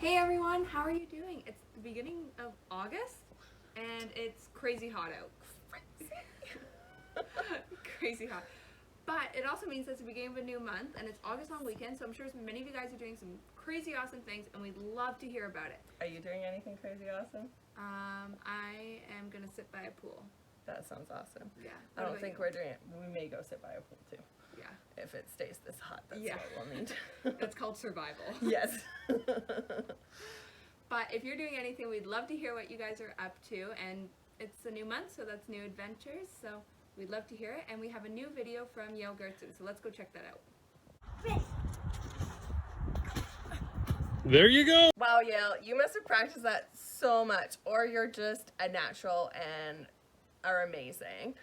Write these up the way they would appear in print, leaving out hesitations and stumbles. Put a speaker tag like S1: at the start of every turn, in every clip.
S1: Hey everyone, how are you doing? It's the beginning of August and it's crazy hot out. Crazy hot. But it also means it's the beginning of a new month and it's August long weekend, so I'm sure many of you guys are doing some crazy awesome things and we'd love to hear about it.
S2: Are you doing anything crazy awesome?
S1: I am gonna sit by a pool.
S2: That sounds awesome.
S1: Yeah.
S2: I don't think we're doing it. We may go sit by a pool too.
S1: Yeah.
S2: If it stays this hot, that's
S1: Yeah.
S2: what we'll need.
S1: That's called survival.
S2: Yes.
S1: But if you're doing anything, we'd love to hear what you guys are up to, and it's a new month, so that's new adventures, so we'd love to hear it, and we have a new video from Yale Gertzen, so let's go check that out.
S3: There you go.
S2: Wow, Yale, you must have practiced that so much, or you're just a natural and are amazing.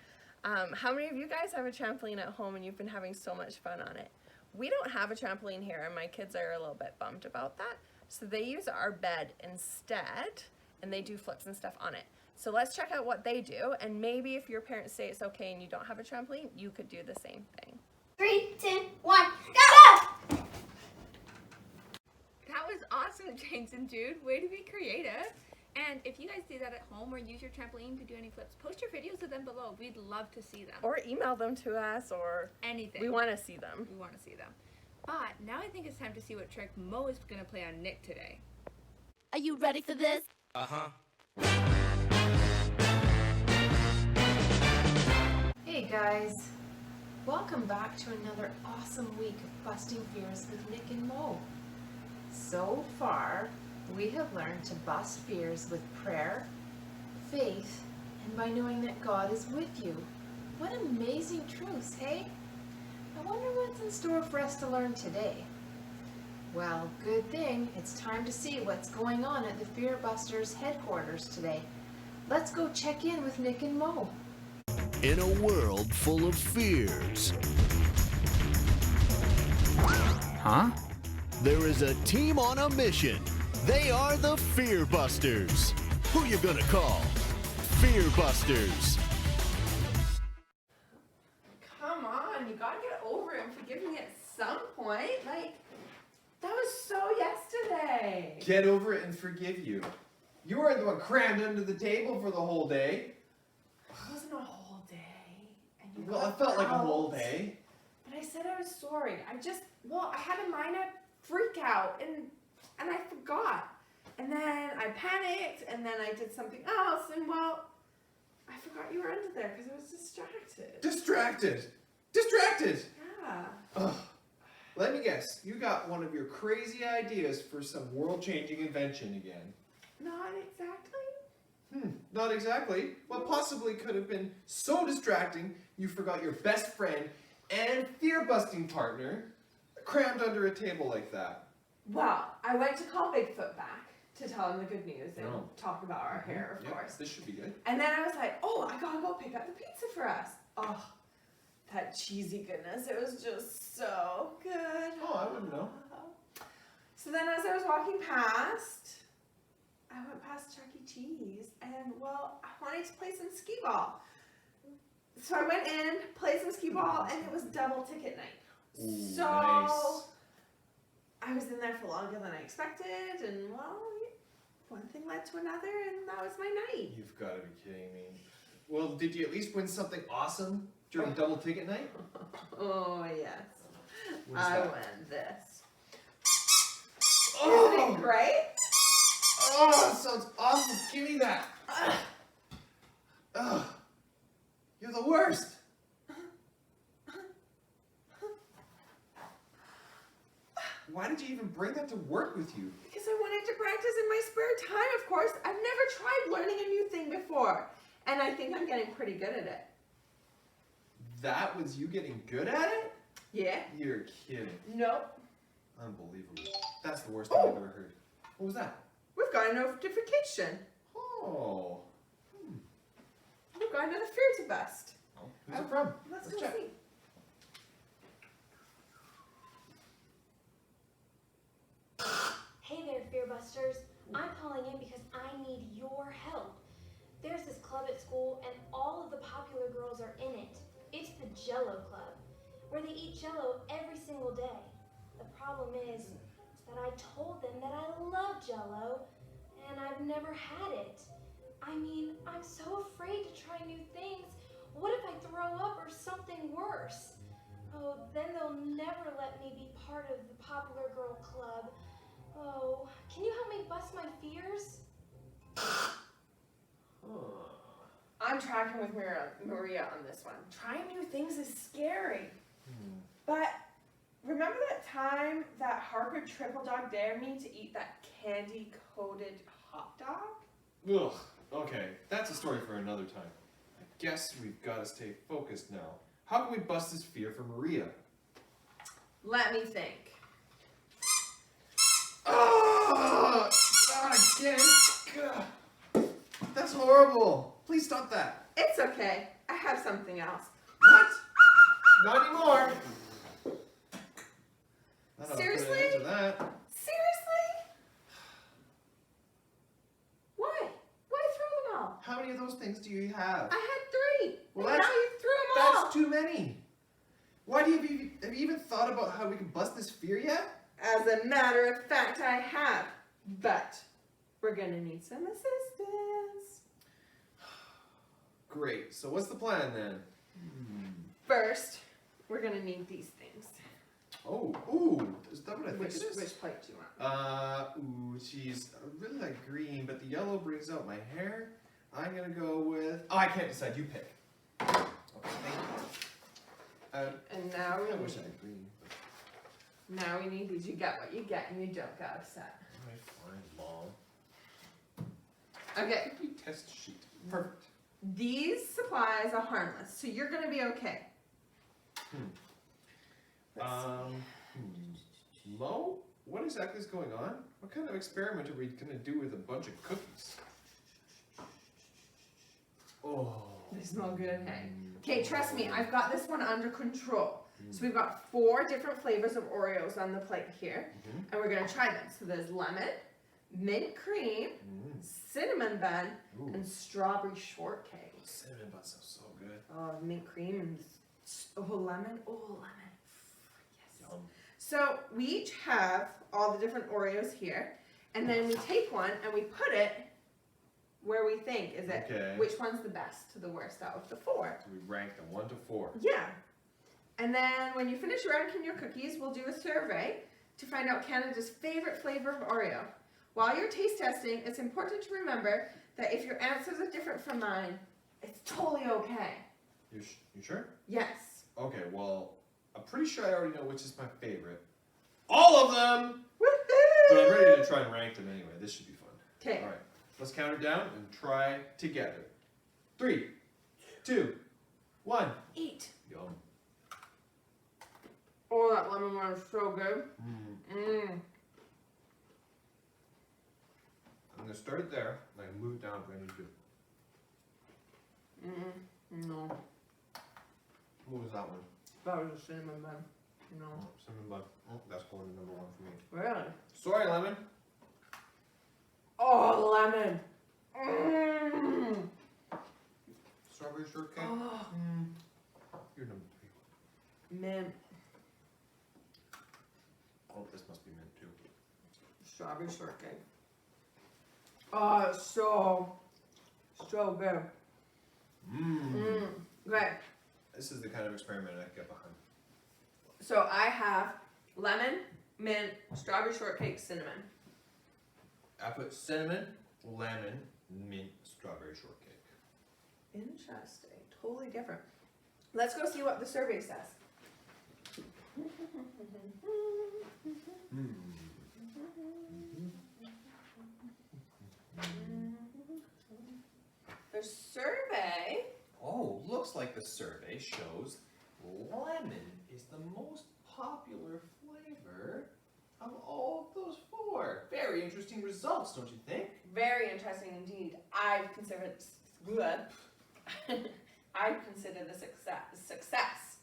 S2: How many of you guys have a trampoline at home and you've been having so much fun on it? We don't have a trampoline here, and my kids are a little bit bummed about that. So they use our bed instead, and they do flips and stuff on it. So let's check out what they do, and maybe if your parents say it's okay and you don't have a trampoline, you could do the same thing.
S4: 3, 2, 1, go!
S1: That was awesome, James and Jude. Way to be creative. And if you guys do that at home or use your trampoline to do any flips, post your videos of them below. We'd love to see them.
S2: Or email them to us, or
S1: anything.
S2: We want to see them.
S1: We want to see them. But now I think it's time to see what trick Mo is going to play on Nick today.
S4: Are you ready for this?
S3: Uh-huh.
S5: Hey guys, welcome back to another awesome week of Busting Fears with Nick and Mo. So far, we have learned to bust fears with prayer, faith, and by knowing that God is with you. What amazing truths, hey? I wonder what's in store for us to learn today. Well, good thing, it's time to see what's going on at the Fearbusters headquarters today. Let's go check in with Nick and Mo.
S6: In a world full of fears,
S3: Huh?
S6: there is a team on a mission. They are the Fearbusters. Who you gonna call? Fearbusters.
S2: Come on, you gotta get over it and forgive me at some point. Like, that was so yesterday.
S7: Get over it and forgive you. You weren't the one crammed under the table for the whole day.
S5: It wasn't a whole day. And you
S7: Well,
S5: got
S7: it felt like a
S5: out.
S7: whole day.
S5: But I said I was sorry. I had a minor freak out and I forgot. And then I panicked and then I did something else and well, I forgot you were under there because I was distracted.
S7: Distracted!
S5: Yeah.
S7: Ugh. Let me guess, you got one of your crazy ideas for some world-changing invention again.
S5: Not exactly.
S7: Not exactly. What possibly could have been so distracting you forgot your best friend and fear-busting partner crammed under a table like that?
S5: Well, I went to call Bigfoot back to tell him the good news and
S7: Oh.
S5: talk about our hair, of
S7: Yep,
S5: course.
S7: this should be good.
S5: And then I was like, oh, I gotta go pick up the pizza for us. Oh, that cheesy goodness. It was just so good.
S7: Oh, I wouldn't know.
S5: So then as I was walking past, I went past Chuck E. Cheese and, well, I wanted to play some skee ball. So I went in, played some skee ball, and it was double ticket night.
S7: Ooh,
S5: So
S7: nice.
S5: I was in there for longer than I expected, and, well, one thing led to another, and that was my night.
S7: You've got to be kidding me. Well, did you at least win something awesome during double ticket night?
S5: Oh, yes.
S7: What is
S5: I
S7: that?
S5: won this.
S7: Oh!
S5: Isn't it great?
S7: Oh, it sounds awesome. Give me that. Ugh. You're the worst. Why did you even bring that to work with you?
S5: Because I wanted to practice in my spare time, of course. I've never tried learning a new thing before. And I think I'm getting pretty good at it.
S7: That was you getting good at it?
S5: Yeah?
S7: You're kidding.
S5: Nope.
S7: Unbelievable. That's the worst thing I've ever heard. What was that?
S5: We've got a notification.
S7: Oh.
S5: We've got another fear to bust.
S7: Oh, who's it from?
S5: Let's go
S7: check.
S5: see.
S8: Hey there, Fearbusters. I'm calling in because I need your help. There's this club at school and all of the popular girls are in it. It's the Jello Club, where they eat Jello every single day. The problem is that I told them that I love Jello. I've never had it. I mean, I'm so afraid to try new things. What if I throw up or something worse? Oh, then they'll never let me be part of the popular girl club. Oh, can you help me bust my fears?
S2: I'm tracking with Maria on this one. Trying new things is scary. But remember that time that Harper triple dog dared me to eat that candy-coated hot dog?
S7: Ugh, okay, that's a story for another time. I guess we've got to stay focused now. How can we bust this fear for Maria?
S2: Let me think.
S7: Ah! Not again! Gah. That's horrible! Please stop that!
S2: It's okay. I have something else.
S7: What? Not anymore! That ought to put an
S2: Seriously?
S7: end to that.
S2: Seriously? Why? Why throw them all?
S7: How many of those things do you have?
S2: I had 3.
S7: Well,
S2: and now
S7: that's-
S2: you threw them all.
S7: That's too many! Why have you even thought about how we can bust this fear yet?
S2: As a matter of fact, I have. But we're gonna need some assistance.
S7: Great, so what's the plan then?
S2: First, we're gonna need these things.
S7: Oh, ooh, is that what I think
S2: Which
S7: it is?
S2: plate do you want?
S7: Ooh, geez, I really like green, but the yellow brings out my hair. I'm gonna go with, oh, I can't decide, you pick. Okay, thank you.
S2: And now
S7: I
S2: we
S7: wish I
S2: need,
S7: had green, but
S2: now we need these. You get what you get, and you don't get upset.
S7: alright, fine, Mom.
S2: Okay,
S7: Test sheet, perfect.
S2: these supplies are harmless, so you're gonna be okay.
S7: Mo, what exactly is going on? What kind of experiment are we gonna do with a bunch of cookies? Oh.
S2: They smell good, hey? Okay, trust me, I've got this one under control. So we've got 4 different flavors of Oreos on the plate here, and we're gonna try them. So there's lemon, mint cream, cinnamon bun,
S7: Ooh.
S2: and strawberry shortcake.
S7: Cinnamon bun sounds so good.
S2: Mint cream and lemon. Oh, lemon. Yes.
S7: Yum.
S2: So we each have all the different Oreos here, and then we take one and we put it where we think is it.
S7: Okay.
S2: Which one's the best to the worst out of the 4?
S7: So we rank them 1 to 4.
S2: Yeah. And then when you finish ranking your cookies, we'll do a survey to find out Canada's favorite flavor of Oreo. While you're taste testing, it's important to remember that if your answers are different from mine, it's totally okay.
S7: You sure?
S2: Yes.
S7: Okay, well, I'm pretty sure I already know which is my favorite. All of them! But I'm ready to try and rank them anyway. This should be fun.
S2: Okay.
S7: Alright, let's count it down and try together. 3, 2, 1.
S2: Eat.
S7: Yum.
S2: Oh, that lemon one is so good.
S7: I'm going to start it there, and I move it down if I need to.
S2: No,
S7: What was that one?
S2: that was a cinnamon bun. No.
S7: Oh, cinnamon bun. Oh, that's going to number 1 for me.
S2: Really?
S7: Sorry, lemon.
S2: Oh, lemon. Mm.
S7: Strawberry shortcake.
S2: Oh,
S7: You're number 3.
S2: mint.
S7: Oh, this must be mint too.
S2: Strawberry shortcake. Oh, it's so good. Okay,
S7: This is the kind of experiment I get behind.
S2: so I have lemon, mint, strawberry shortcake, cinnamon.
S7: I put cinnamon, lemon, mint, strawberry shortcake.
S2: Interesting. Totally different. Let's go see what the survey says. The survey.
S7: Oh, looks like the survey shows lemon is the most popular flavor of all of those 4. Very interesting results, don't you think?
S2: Very interesting indeed. I'd consider this a success.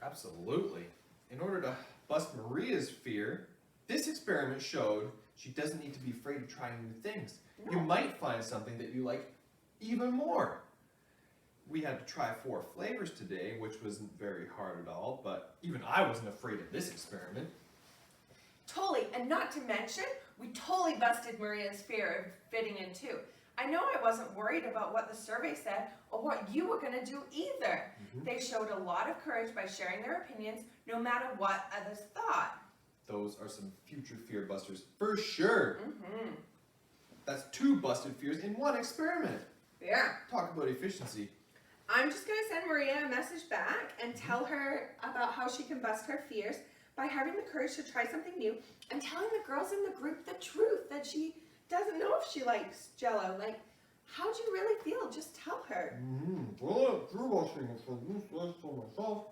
S7: Absolutely. In order to bust Maria's fear, this experiment showed she doesn't need to be afraid of trying new things.
S2: No.
S7: You might find something that you like even more. We had to try 4 flavors today, which wasn't very hard at all, but even I wasn't afraid of this experiment.
S2: Totally, and And not to mention, we totally busted Maria's fear of fitting in too. I know I wasn't worried about what the survey said or what you were going to do either. They showed a lot of courage by sharing their opinions no matter what others thought.
S7: Those are some future Fearbusters for sure. That's 2 busted fears in 1 experiment.
S2: Yeah.
S7: Talk about efficiency.
S2: I'm just going to send Maria a message back and tell her about how she can bust her fears by having the courage to try something new and telling the girls in the group the truth that she doesn't know if she likes Jell-O. Like, how do you really feel? Just tell her.
S7: Well, fearbusting is for useless for myself.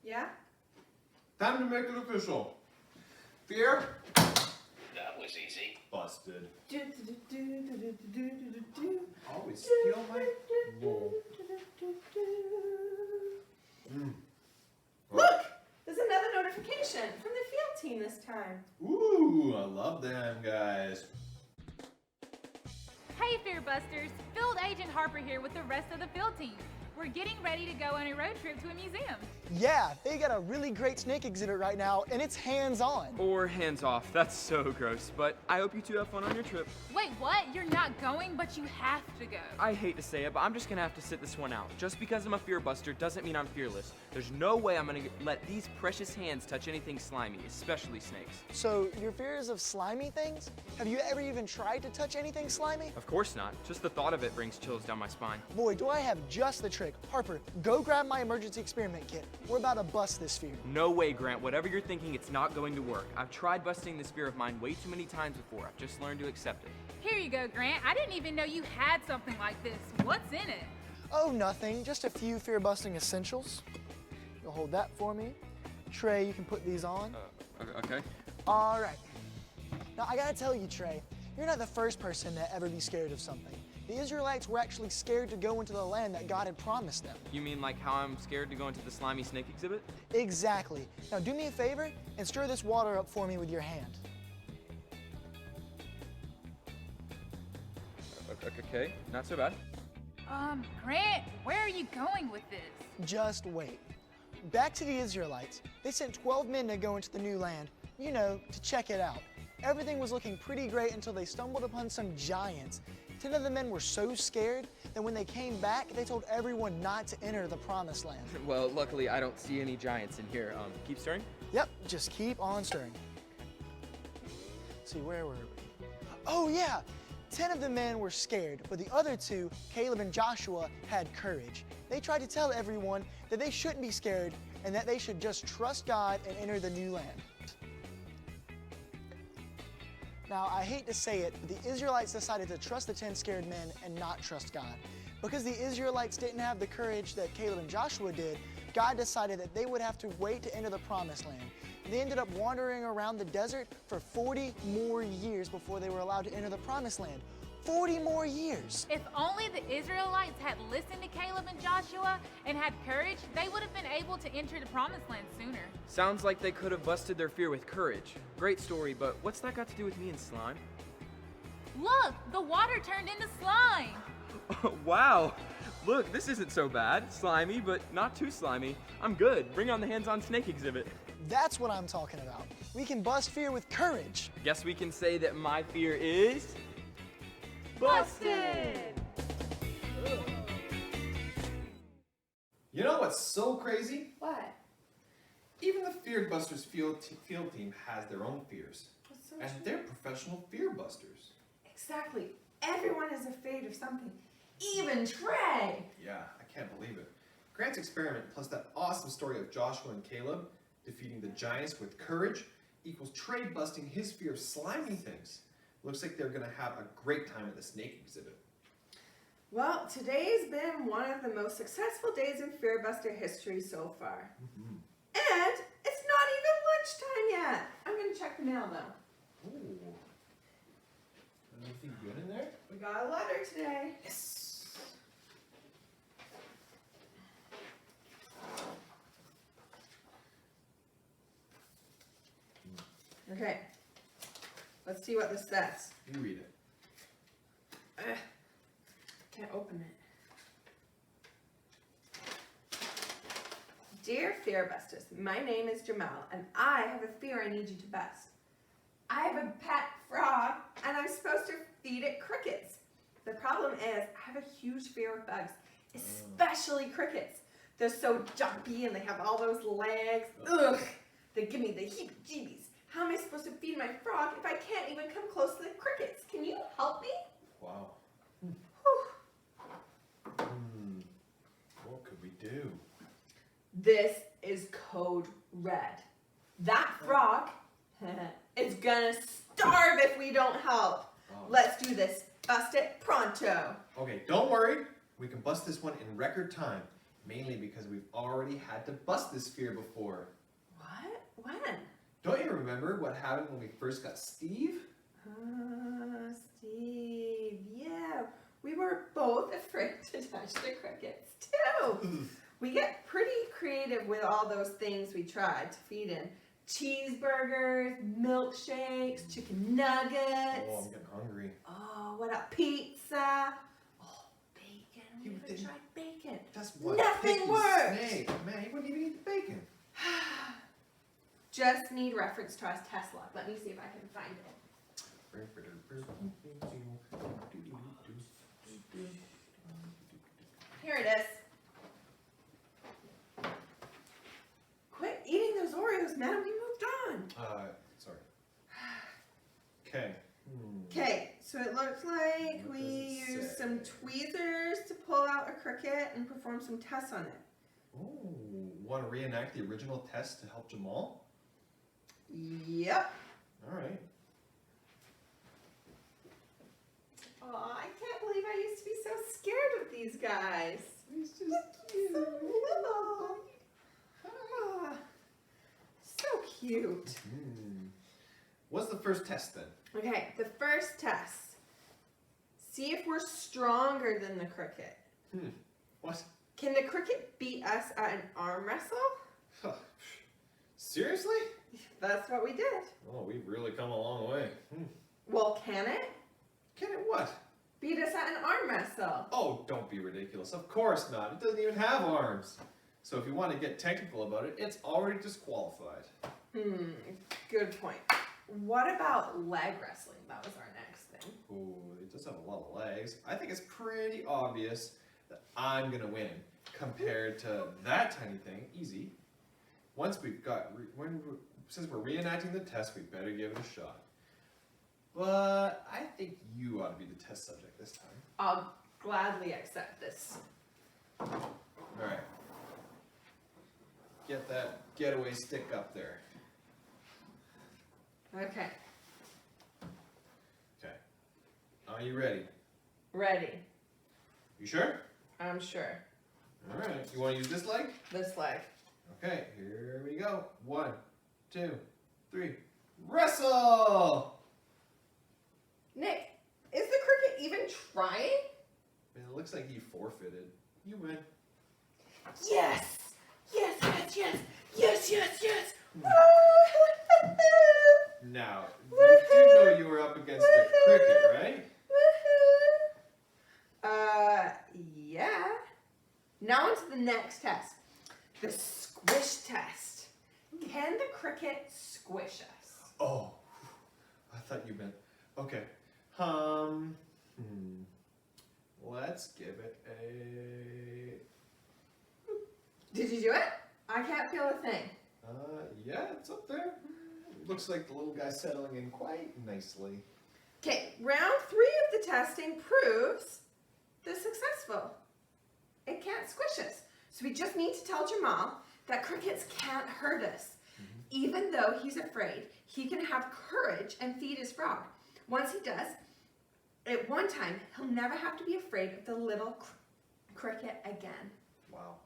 S2: Yeah?
S7: Time to make it official. Fear?
S3: That was easy.
S7: Busted.
S2: Do, do, do, do, do, do, do, do, do.
S7: Always steal my roll.
S2: Look! There's another notification from the field team this time.
S7: Ooh, I love them guys.
S9: Hey Fearbusters, Field Agent Harper here with the rest of the field team. We're getting ready to go on a road trip to a museum.
S10: Yeah, they got a really great snake exhibit right now, and it's hands-on.
S11: Or hands off. That's so gross. But I hope you two have fun on your trip.
S9: Wait, what? You're not going, but you have to go.
S11: I hate to say it, but I'm just gonna have to sit this one out. Just because I'm a Fearbuster doesn't mean I'm fearless. There's no way I'm gonna let these precious hands touch anything slimy, especially snakes.
S10: So, your fears of slimy things? Have you ever even tried to touch anything slimy?
S11: Of course not. Just the thought of it brings chills down my spine.
S10: Boy, do I have just the trick. Harper, go grab my emergency experiment kit. We're about to bust this fear.
S11: No way, Grant. Whatever you're thinking, it's not going to work. I've tried busting this fear of mine way too many times before. I've just learned to accept it.
S9: Here you go, Grant. I didn't even know you had something like this. What's in it?
S10: Oh, nothing. Just a few fear-busting essentials. You'll hold that for me. Trey, you can put these on.
S11: Okay.
S10: All right. Now, I gotta tell you, Trey, you're not the first person to ever be scared of something. The Israelites were actually scared to go into the land that God had promised them.
S11: You mean like how I'm scared to go into the slimy snake exhibit?
S10: Exactly. Now, do me a favor and stir this water up for me with your hand.
S11: Okay, not so bad.
S9: Grant, where are you going with this?
S10: Just wait. Back to the Israelites. They sent 12 men to go into the new land, you know, to check it out. Everything was looking pretty great until they stumbled upon some giants. 10 of the men were so scared that when they came back, they told everyone not to enter the promised land.
S11: Well, luckily I don't see any giants in here. Keep stirring?
S10: Yep, just keep on stirring. Let's see, where were we? Oh yeah, 10 of the men were scared, but the other 2, Caleb and Joshua, had courage. They tried to tell everyone that they shouldn't be scared and that they should just trust God and enter the new land. Now, I hate to say it, but the Israelites decided to trust the 10 scared men and not trust God. Because the Israelites didn't have the courage that Caleb and Joshua did, God decided that they would have to wait to enter the promised land. They ended up wandering around the desert for 40 more years before they were allowed to enter the promised land. 40 more years.
S9: If only the Israelites had listened to Caleb and Joshua and had courage, they would have been able to enter the promised land sooner.
S11: Sounds like they could have busted their fear with courage. Great story, but what's that got to do with me and slime?
S9: Look, the water turned into slime.
S11: Wow! Look, this isn't so bad. Slimy, but not too slimy. I'm good. Bring on the hands-on snake exhibit.
S10: That's what I'm talking about. We can bust fear with courage.
S11: Guess we can say that my fear is...
S9: busted!
S7: You know what's so crazy?
S2: What?
S7: Even the Fearbusters field team has their own fears.
S2: That's so
S7: And
S2: true.
S7: they're professional Fearbusters.
S2: Exactly. Everyone is afraid of something. Even Trey.
S7: Yeah, I can't believe it. Grant's experiment plus that awesome story of Joshua and Caleb defeating the giants with courage equals Trey busting his fear of slimy things. Looks like they're going to have a great time at the snake exhibit.
S2: Well, today's been one of the most successful days in Fearbuster history so far. And it's not even lunchtime yet. I'm going to check the mail though.
S7: Ooh. Anything good in there?
S2: We got a letter today.
S7: Yes.
S2: Okay. Let's see what this says.
S7: You read it.
S2: Can't open it. Dear Fearbusters, my name is Jamal, and I have a fear I need you to bust. I have a pet frog and I'm supposed to feed it crickets. The problem is I have a huge fear of bugs, especially crickets. They're so jumpy and they have all those legs. Ugh, they give me the heebie-jeebies. How am I supposed to feed my frog if I can't even come close to the crickets? Can you help me?
S7: Wow. What could we do?
S2: This is code red. That frog is gonna starve if we don't help. Let's do this. Bust it pronto.
S7: Okay, don't worry. We can bust this one in record time. Mainly because we've already had to bust this fear before.
S2: What? When?
S7: Don't you remember what happened when we first got Steve?
S2: Steve. Yeah. We were both afraid to touch the crickets too. We get pretty creative with all those things we tried to feed him. Cheeseburgers, milkshakes, chicken nuggets.
S7: Oh, I'm getting hungry.
S2: Oh, what a pizza. Oh, bacon. We haven't tried bacon.
S7: That's what
S2: Nothing works.
S7: Snake. Man, he wouldn't even eat the bacon.
S2: Just need reference to our test log. Let me see if I can find it. Here it is. Quit eating those Oreos, man. We moved on.
S7: Sorry. Okay.
S2: Okay, so it looks like
S7: What
S2: we
S7: does it
S2: used
S7: say?
S2: some tweezers to pull out a cricket and perform some tests on it.
S7: Oh, want to reenact the original test to help Jamal?
S2: Yep.
S7: All right.
S2: Oh, I can't believe I used to be so scared of these guys.
S7: He's just
S2: cute. So little. Ah, so cute.
S7: What's the first test then?
S2: Okay, the first test. See if we're stronger than the cricket.
S7: What?
S2: Can the cricket beat us at an arm wrestle?
S7: Seriously?
S2: That's what we did.
S7: Oh, we've really come a long way.
S2: Well, can it?
S7: Can it what?
S2: Beat us at an arm wrestle.
S7: Oh, don't be ridiculous. Of course not. It doesn't even have arms. So if you want to get technical about it, it's already disqualified.
S2: Good point. What about leg wrestling? That was our next thing.
S7: Ooh, it does have a lot of legs. I think it's pretty obvious that I'm gonna win compared to that tiny thing. Easy. Once we've got, since we're reenacting the test, we better give it a shot. But I think you ought to be the test subject this time.
S2: I'll gladly accept this.
S7: All right. Get that getaway stick up there.
S2: Okay.
S7: Okay. Are you ready?
S2: Ready.
S7: You sure?
S2: I'm sure.
S7: All right. You want to use this leg?
S2: This leg.
S7: Okay, here we go. 1, 2, 3. Wrestle!
S2: Nick, is the cricket even trying?
S7: Man, it looks like he forfeited. You win.
S2: Yes! Yes, yes, yes! Yes, yes, yes!
S7: Now, you do know you were up against a cricket, right?
S2: Yeah. Now on to the next test. The squish test. Can the cricket squish us?
S7: Oh, I thought you meant, okay. Let's give it a...
S2: Did you do it? I can't feel a thing.
S7: Yeah, it's up there. Looks like the little guy's settling in quite nicely.
S2: Okay, round 3 of the testing proves they're successful. It can't squish us. So we just need to tell Jamal that crickets can't hurt us. Even though he's afraid, he can have courage and feed his frog. Once he does, at one time, he'll never have to be afraid of the little cricket again.
S7: Wow.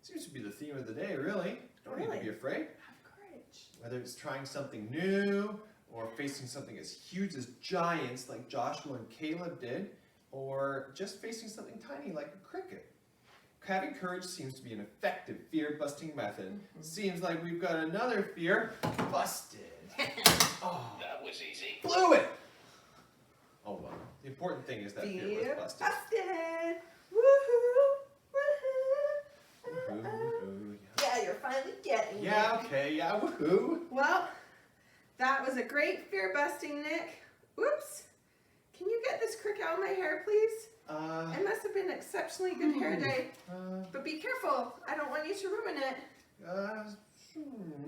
S7: Seems to be the theme of the day, really. Don't need to be afraid.
S2: Have courage.
S7: Whether it's trying something new, or facing something as huge as giants like Joshua and Caleb did, or just facing something tiny like a cricket. Having courage seems to be an effective fear-busting method. Seems like we've got another fear busted. Oh,
S3: That was easy.
S7: blew it! Oh well, the important thing is that fear was
S2: Fear
S7: busted.
S2: busted. Woohoo! Woohoo!
S7: Woohoo,
S2: Yeah, you're finally getting it.
S7: yeah, okay, yeah, woohoo.
S2: Well, That was a great fear busting, Nick. Oops. Can you get this crick out of my hair, please? It must have been an exceptionally good hair day. But be careful. I don't want you to ruin it.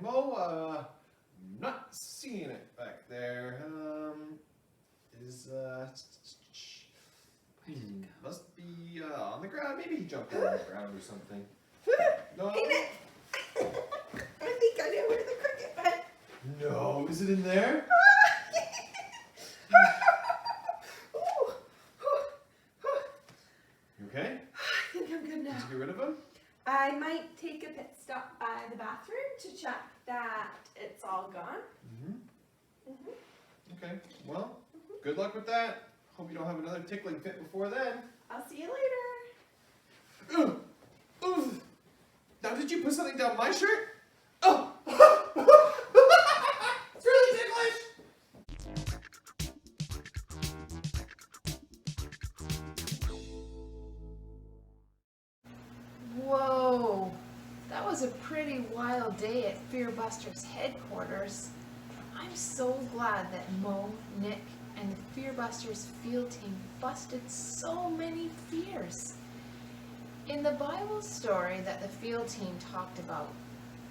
S7: Mo, not seeing it back there. Must be on the ground. Maybe he jumped on the ground or something. No.
S2: Hey, Nick. I think I know where the cricket went.
S7: No, is it in there? You okay?
S2: I think I'm good now.
S7: Did you get rid of him?
S2: I might take a pit stop by the bathroom to check that it's all gone.
S7: Okay, well, good luck with that. Hope you don't have another tickling fit before then.
S2: I'll see you later.
S7: Now, did you put something down my shirt? Oh! It's really ticklish!
S5: Whoa, that was a pretty wild day at Fearbusters headquarters. I'm so glad that Mo, Nick, and the Fearbusters field team busted so many fears. In the Bible story that the field team talked about,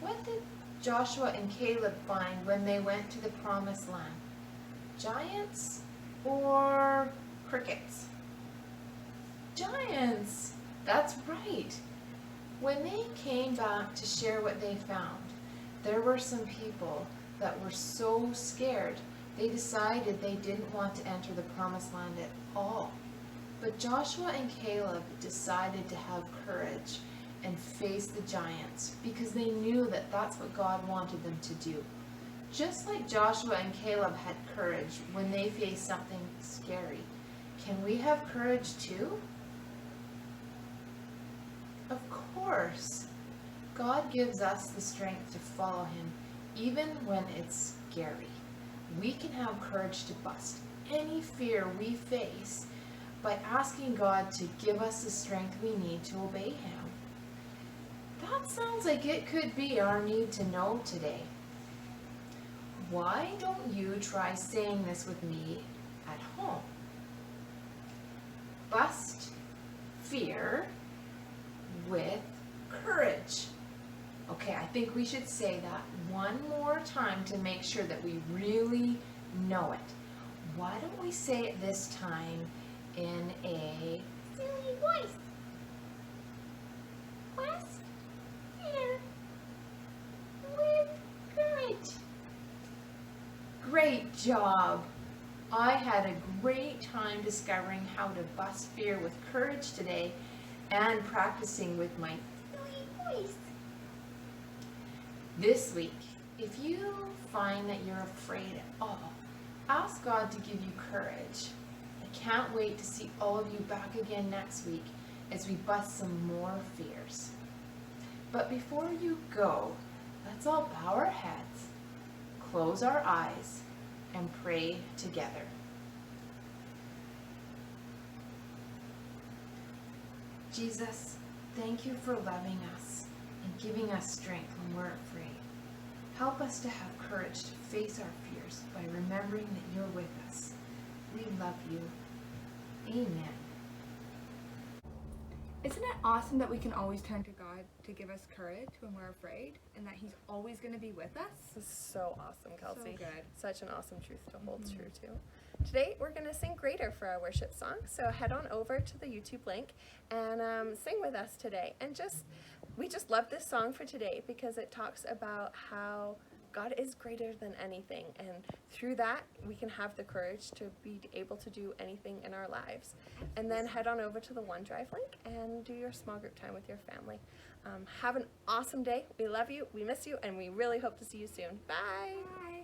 S5: what did Joshua and Caleb find when they went to the promised land? Giants or crickets? Giants! That's right. When they came back to share what they found, there were some people that were so scared they decided they didn't want to enter the promised land at all. But Joshua and Caleb decided to have courage and face the giants because they knew that that's what God wanted them to do. Just like Joshua and Caleb had courage when they faced something scary, can we have courage too? Of course. God gives us the strength to follow Him even when it's scary. We can have courage to bust any fear we face by asking God to give us the strength we need to obey Him. That sounds like it could be our need to know today. Why don't you try saying this with me at home? Bust fear with courage. Okay, I think we should say that one more time to make sure that we really know it. Why don't we say it this time in a silly voice? Bust fear with courage. Great job! I had a great time discovering how to bust fear with courage today and practicing with my silly voice. This week, if you find that you're afraid at all, ask God to give you courage. I can't wait to see all of you back again next week as we bust some more fears. But before you go, let's all bow our heads, close our eyes, and pray together. Jesus, thank you for loving us and giving us strength when we're afraid. Help us to have courage to face our fears by remembering that you're with us. We love you. Amen.
S1: Isn't it awesome that we can always turn to God to give us courage when we're afraid and that He's always going to be with us?
S2: This is so awesome, Kelsey.
S1: So good.
S2: Such an awesome truth to hold true to. Today we're going to sing Greater for our worship song, so head on over to the YouTube link and sing with us today. And we just love this song for today because it talks about how God is greater than anything, and through that we can have the courage to be able to do anything in our lives. And then head on over to the OneDrive link and do your small group time with your family. Have an awesome day. We love you, we miss you, and we really hope to see you soon. Bye!
S1: Bye.